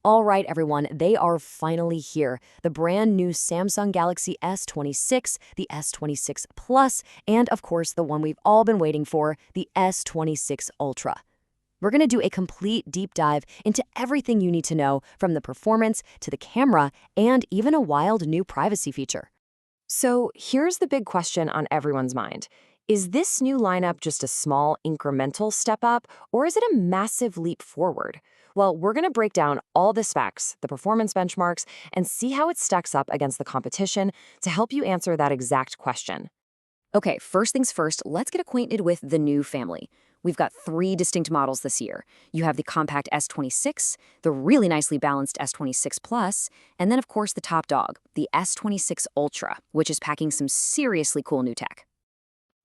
All right, everyone, they are finally here. The brand new Samsung Galaxy S26, the S26 Plus, and of course, the one we've all been waiting for, the S26 Ultra. We're going to do a complete deep dive into everything you need to know, from the performance to the camera and even a wild new privacy feature. So here's the big question on everyone's mind. Is this new lineup just a small incremental step up, or is it a massive leap forward? Well, we're going to break down all the specs, the performance benchmarks, and see how it stacks up against the competition to help you answer that exact question. Okay, first things first, let's get acquainted with the new family. We've got three distinct models this year. You have the compact S26, the really nicely balanced S26 Plus, and then of course the top dog, the S26 Ultra, which is packing some seriously cool new tech.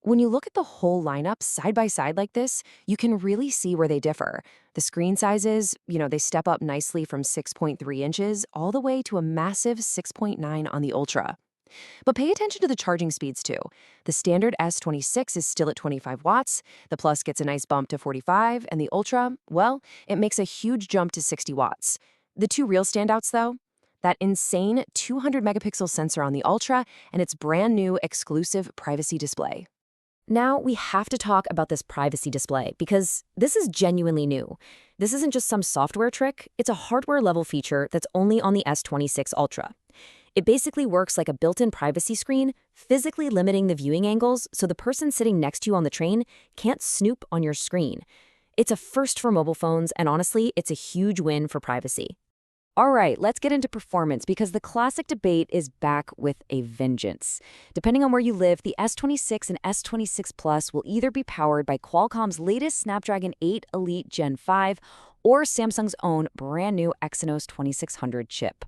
When you look at the whole lineup side by side like this, you can really see where they differ. The screen sizes, they step up nicely from 6.3 inches all the way to a massive 6.9 on the Ultra. But pay attention to the charging speeds too. The standard S26 is still at 25 watts, the Plus gets a nice bump to 45, and the Ultra, well, it makes a huge jump to 60 watts. The two real standouts though, that insane 200 megapixel sensor on the Ultra and its brand new exclusive privacy display. Now, we have to talk about this privacy display because this is genuinely new. This isn't just some software trick, it's a hardware-level feature that's only on the S26 Ultra. It basically works like a built-in privacy screen, physically limiting the viewing angles so the person sitting next to you on the train can't snoop on your screen. It's a first for mobile phones, and honestly, it's a huge win for privacy. All right, let's get into performance because the classic debate is back with a vengeance. Depending on where you live, the S26 and S26 Plus will either be powered by Qualcomm's latest Snapdragon 8 Elite Gen 5 or Samsung's own brand new Exynos 2600 chip.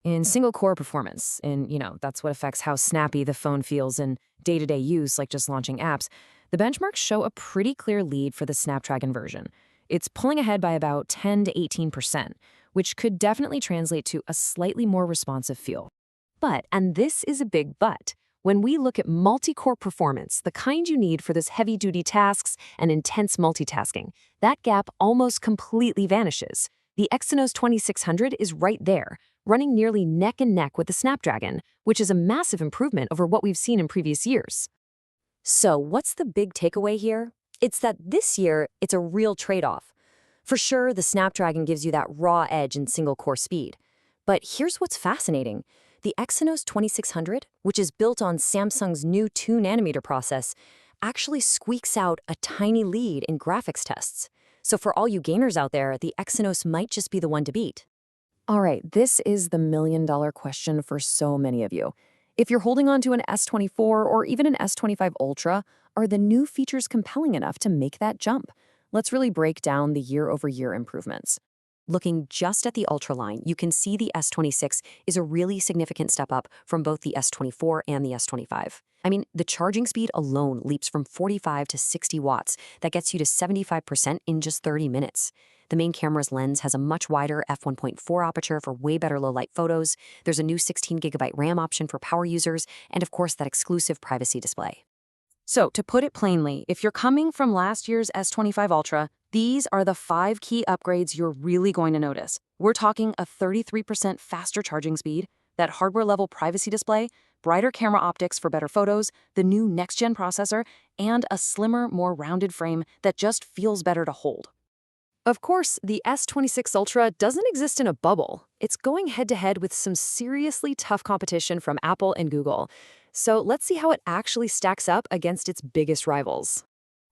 In single-core performance, and that's what affects how snappy the phone feels in day-to-day use, like just launching apps, the benchmarks show a pretty clear lead for the Snapdragon version. It's pulling ahead by about 10 to 18%, which could definitely translate to a slightly more responsive feel. But, and this is a big but, when we look at multi-core performance, the kind you need for those heavy-duty tasks and intense multitasking, that gap almost completely vanishes. The Exynos 2600 is right there, running nearly neck and neck with the Snapdragon, which is a massive improvement over what we've seen in previous years. So what's the big takeaway here? It's that this year, it's a real trade-off. For sure, the Snapdragon gives you that raw edge in single-core speed. But here's what's fascinating. The Exynos 2600, which is built on Samsung's new 2nm process, actually squeaks out a tiny lead in graphics tests. So for all you gamers out there, the Exynos might just be the one to beat. All right, this is the million-dollar question for so many of you. If you're holding on to an S24 or even an S25 Ultra, are the new features compelling enough to make that jump? Let's really break down the year-over-year improvements. Looking just at the Ultra line, you can see the S26 is a really significant step up from both the S24 and the S25. I mean, the charging speed alone leaps from 45 to 60 watts. That gets you to 75% in just 30 minutes. The main camera's lens has a much wider f1.4 aperture for way better low-light photos. There's a new 16GB RAM option for power users, and of course, that exclusive privacy display. So, to put it plainly, if you're coming from last year's S25 Ultra, these are the 5 key upgrades you're really going to notice. We're talking a 33% faster charging speed, that hardware-level privacy display, brighter camera optics for better photos, the new next-gen processor, and a slimmer, more rounded frame that just feels better to hold. Of course, the S26 Ultra doesn't exist in a bubble. It's going head-to-head with some seriously tough competition from Apple and Google. So let's see how it actually stacks up against its biggest rivals.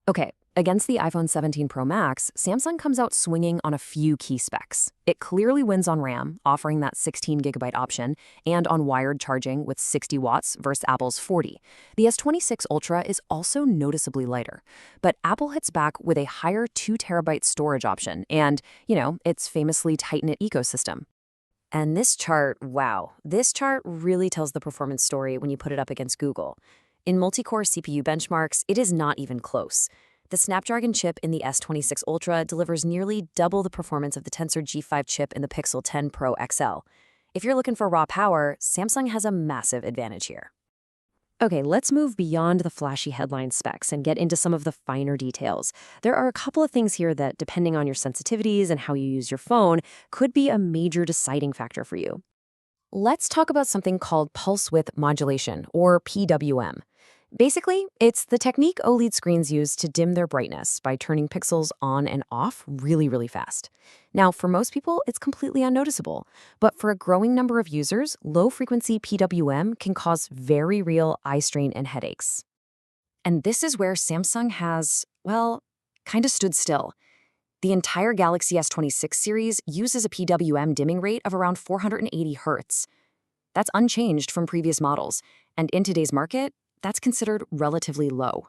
Okay, against the iPhone 17 Pro Max, Samsung comes out swinging on a few key specs. It clearly wins on RAM, offering that 16GB option, and on wired charging with 60 watts versus Apple's 40. The S26 Ultra is also noticeably lighter, but Apple hits back with a higher 2TB storage option and, its famously tight-knit ecosystem. And this chart, wow, this chart really tells the performance story when you put it up against Google. In multi-core CPU benchmarks, it is not even close. The Snapdragon chip in the S26 Ultra delivers nearly double the performance of the Tensor G5 chip in the Pixel 10 Pro XL. If you're looking for raw power, Samsung has a massive advantage here. Okay, let's move beyond the flashy headline specs and get into some of the finer details. There are a couple of things here that, depending on your sensitivities and how you use your phone, could be a major deciding factor for you. Let's talk about something called pulse width modulation, or PWM. Basically, it's the technique OLED screens use to dim their brightness by turning pixels on and off really, really fast. Now, for most people, it's completely unnoticeable. But for a growing number of users, low-frequency PWM can cause very real eye strain and headaches. And this is where Samsung has, well, kind of stood still. The entire Galaxy S26 series uses a PWM dimming rate of around 480 Hz. That's unchanged from previous models, and in today's market, that's considered relatively low.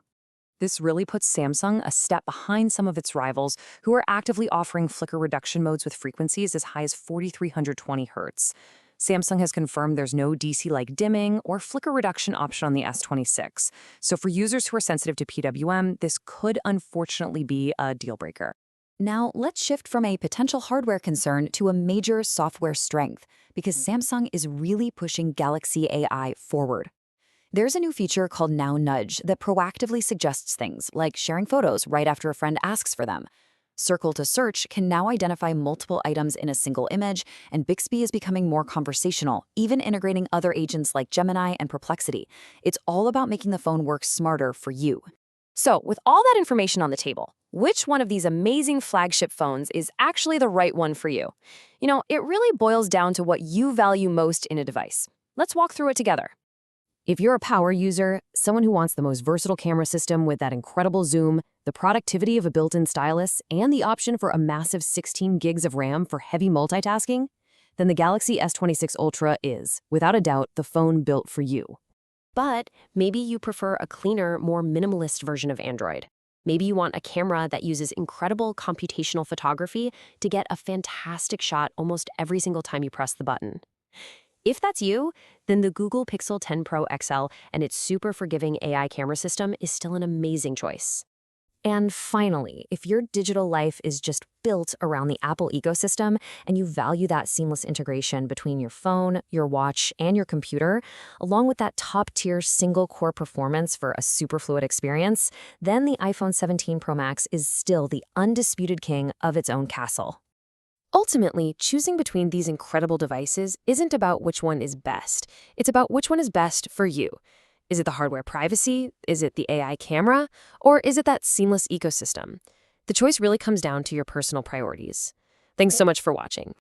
This really puts Samsung a step behind some of its rivals who are actively offering flicker reduction modes with frequencies as high as 4320 Hz. Samsung has confirmed there's no DC-like dimming or flicker reduction option on the S26. So for users who are sensitive to PWM, this could unfortunately be a deal breaker. Now, let's shift from a potential hardware concern to a major software strength, because Samsung is really pushing Galaxy AI forward. There's a new feature called Now Nudge that proactively suggests things, like sharing photos right after a friend asks for them. Circle to Search can now identify multiple items in a single image, and Bixby is becoming more conversational, even integrating other agents like Gemini and Perplexity. It's all about making the phone work smarter for you. So, with all that information on the table, which one of these amazing flagship phones is actually the right one for you? It really boils down to what you value most in a device. Let's walk through it together. If you're a power user, someone who wants the most versatile camera system with that incredible zoom, the productivity of a built-in stylus, and the option for a massive 16 gigs of RAM for heavy multitasking, then the Galaxy S26 Ultra is, without a doubt, the phone built for you. But maybe you prefer a cleaner, more minimalist version of Android. Maybe you want a camera that uses incredible computational photography to get a fantastic shot almost every single time you press the button. If that's you, then the Google Pixel 10 Pro XL and its super forgiving AI camera system is still an amazing choice. And finally, if your digital life is just built around the Apple ecosystem and you value that seamless integration between your phone, your watch, and your computer, along with that top-tier single-core performance for a super fluid experience, then the iPhone 17 Pro Max is still the undisputed king of its own castle. Ultimately, choosing between these incredible devices isn't about which one is best. It's about which one is best for you. Is it the hardware privacy? Is it the AI camera? Or is it that seamless ecosystem? The choice really comes down to your personal priorities. Thanks so much for watching.